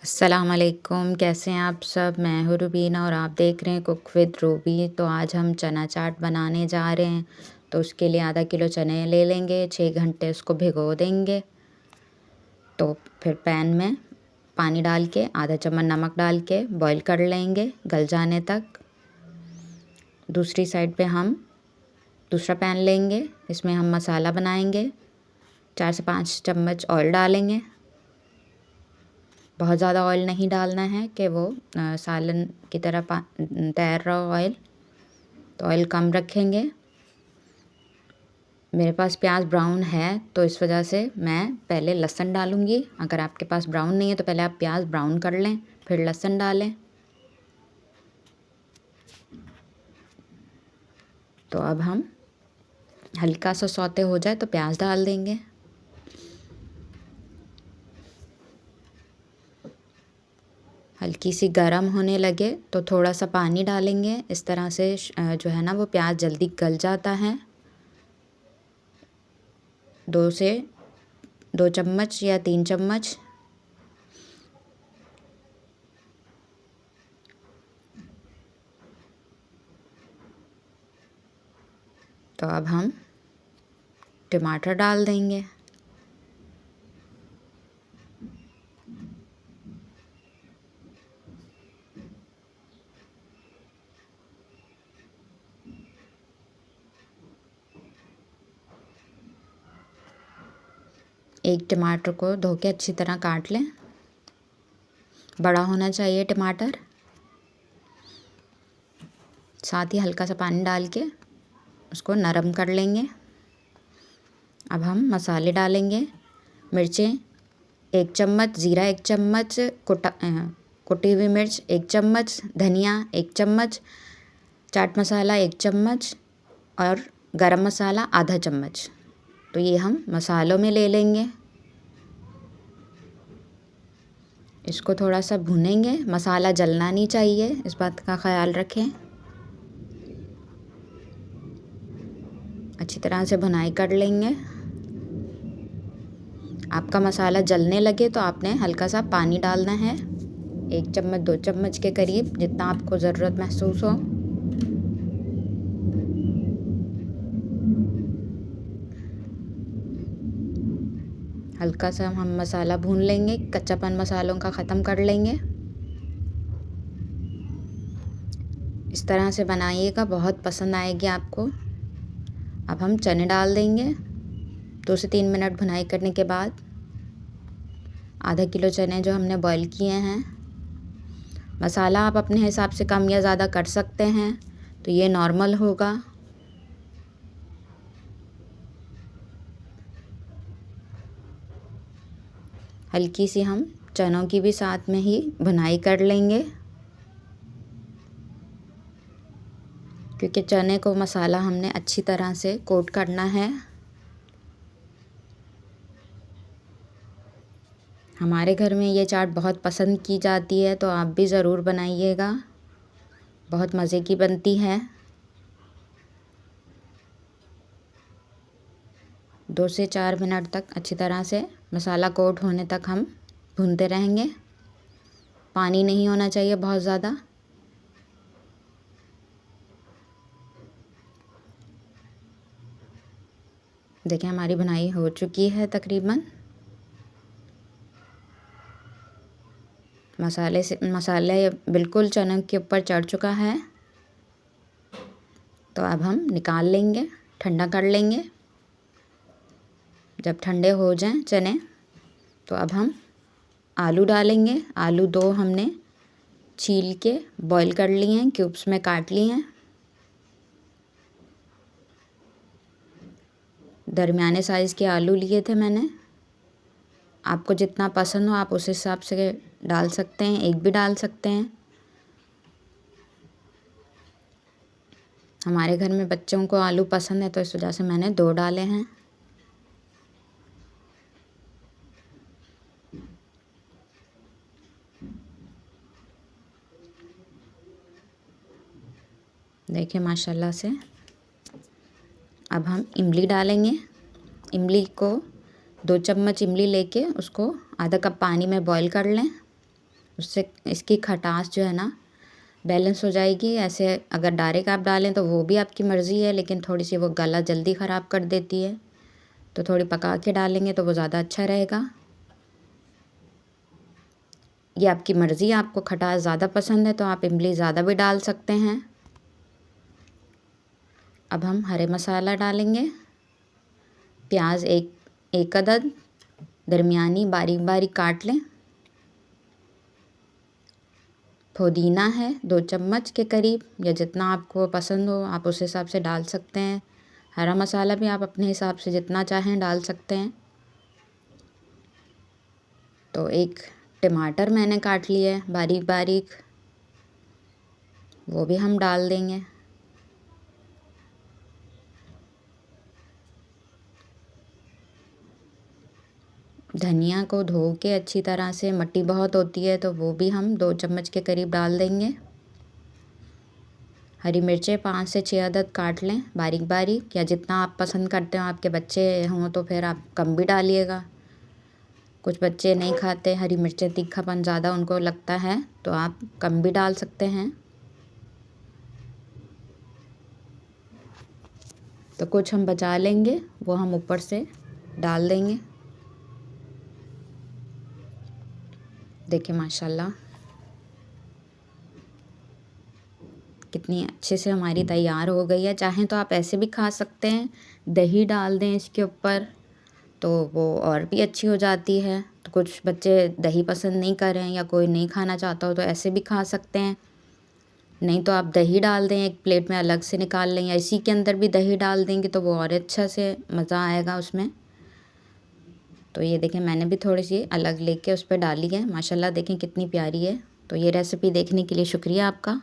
अस्सलाम वालेकुम, कैसे हैं आप सब? मैं हूँ रुबीना और आप देख रहे हैं कुक विद रूबी। तो आज हम चना चाट बनाने जा रहे हैं। तो उसके लिए आधा किलो चने ले लेंगे, 6 घंटे उसको भिगो देंगे। तो फिर पैन में पानी डाल के आधा चम्मच नमक डाल के बॉईल कर लेंगे गल जाने तक। दूसरी साइड पे हम दूसरा पैन लेंगे, इसमें हम मसाला बनाएंगे। 4 से 5 चम्मच ऑयल डालेंगे। बहुत ज़्यादा ऑयल नहीं डालना है कि वो सालन की तरह तैर रहा हो ऑयल, तो ऑयल कम रखेंगे। मेरे पास प्याज ब्राउन है तो इस वजह से मैं पहले लहसुन डालूँगी। अगर आपके पास ब्राउन नहीं है तो पहले आप प्याज ब्राउन कर लें, फिर लहसुन डालें। तो अब हम हल्का सा सौते हो जाए तो प्याज डाल देंगे। हल्की सी गरम होने लगे तो थोड़ा सा पानी डालेंगे। इस तरह से जो है ना वो प्याज जल्दी गल जाता है। 2 चम्मच या 3 चम्मच। तो अब हम टमाटर डाल देंगे। एक टमाटर को धो के अच्छी तरह काट लें। बड़ा होना चाहिए टमाटर। साथ ही हल्का सा पानी डाल के उसको नरम कर लेंगे। अब हम मसाले डालेंगे। मिर्चें 1 चम्मच, ज़ीरा 1 चम्मच, कुटी हुई मिर्च 1 चम्मच, धनिया 1 चम्मच, चाट मसाला 1 चम्मच और गरम मसाला आधा चम्मच। तो ये हम मसालों में ले लेंगे। इसको थोड़ा सा भूनेंगे। मसाला जलना नहीं चाहिए, इस बात का ख़याल रखें। अच्छी तरह से भुनाई कर लेंगे। आपका मसाला जलने लगे तो आपने हल्का सा पानी डालना है, 1 चम्मच 2 चम्मच के करीब, जितना आपको ज़रूरत महसूस हो। हल्का सा हम मसाला भून लेंगे, कच्चापन मसालों का ख़त्म कर लेंगे। इस तरह से बनाइएगा, बहुत पसंद आएगी आपको। अब हम चने डाल देंगे। 2 से 3 मिनट भुनाई करने के बाद आधा किलो चने जो हमने बॉईल किए हैं। मसाला आप अपने हिसाब से कम या ज़्यादा कर सकते हैं, तो ये नॉर्मल होगा। हल्की सी हम चनों की भी साथ में ही भुनाई कर लेंगे, क्योंकि चने को मसाला हमने अच्छी तरह से कोट करना है। हमारे घर में ये चाट बहुत पसंद की जाती है, तो आप भी ज़रूर बनाइएगा, बहुत मज़े की बनती है। 2 से 4 मिनट तक अच्छी तरह से मसाला कोट होने तक हम भूनते रहेंगे। पानी नहीं होना चाहिए बहुत ज़्यादा। देखिए हमारी भुनाई हो चुकी है तकरीबन। मसाले बिल्कुल चने के ऊपर चढ़ चुका है। तो अब हम निकाल लेंगे, ठंडा कर लेंगे। जब ठंडे हो जाएं चने तो अब हम आलू डालेंगे। आलू 2 हमने छील के बॉईल कर लिए हैं, क्यूब्स में काट लिए हैं। दरमियाने साइज़ के आलू लिए थे मैंने। आपको जितना पसंद हो आप उस हिसाब से डाल सकते हैं, एक भी डाल सकते हैं। हमारे घर में बच्चों को आलू पसंद है तो इस वजह से मैंने 2 डाले हैं। देखिए माशाल्लाह से। अब हम इमली डालेंगे। इमली को 2 चम्मच इमली लेके उसको आधा कप पानी में बॉईल कर लें। उससे इसकी खटास जो है ना बैलेंस हो जाएगी। ऐसे अगर डायरेक्ट आप डालें तो वो भी आपकी मर्ज़ी है, लेकिन थोड़ी सी वो गला जल्दी ख़राब कर देती है, तो थोड़ी पका के डालेंगे तो वो ज़्यादा अच्छा रहेगा। ये आपकी मर्ज़ी है, आपको खटास ज़्यादा पसंद है तो आप इमली ज़्यादा भी डाल सकते हैं। अब हम हरे मसाला डालेंगे। प्याज एक अदद दरमियानी बारीक बारीक काट लें। पुदीना है 2 चम्मच के करीब, या जितना आपको पसंद हो आप उस हिसाब से डाल सकते हैं। हरा मसाला भी आप अपने हिसाब से जितना चाहें डाल सकते हैं। तो एक टमाटर मैंने काट लिया है बारीक बारीक, वो भी हम डाल देंगे। धनिया को धो के अच्छी तरह से, मट्टी बहुत होती है तो वो भी हम 2 चम्मच के करीब डाल देंगे। हरी मिर्चें 5 से 6 अदद काट लें बारीक बारीक, या जितना आप पसंद करते हो। आपके बच्चे हों तो फिर आप कम भी डालिएगा। कुछ बच्चे नहीं खाते हरी मिर्चें, तीखापन ज़्यादा उनको लगता है, तो आप कम भी डाल सकते हैं। तो कुछ हम बचा लेंगे, वो हम ऊपर से डाल देंगे। देखिए माशाल्लाह कितनी अच्छे से हमारी तैयार हो गई है। चाहें तो आप ऐसे भी खा सकते हैं, दही डाल दें इसके ऊपर तो वो और भी अच्छी हो जाती है। तो कुछ बच्चे दही पसंद नहीं कर रहे हैं या कोई नहीं खाना चाहता हो तो ऐसे भी खा सकते हैं। नहीं तो आप दही डाल दें, एक प्लेट में अलग से निकाल लें, या इसी के अंदर भी दही डाल देंगे तो वो और अच्छा से मज़ा आएगा उसमें। तो ये देखें मैंने भी थोड़ी सी अलग लेके उस पर डाली है। माशाल्लाह देखें कितनी प्यारी है। तो ये रेसिपी देखने के लिए शुक्रिया आपका।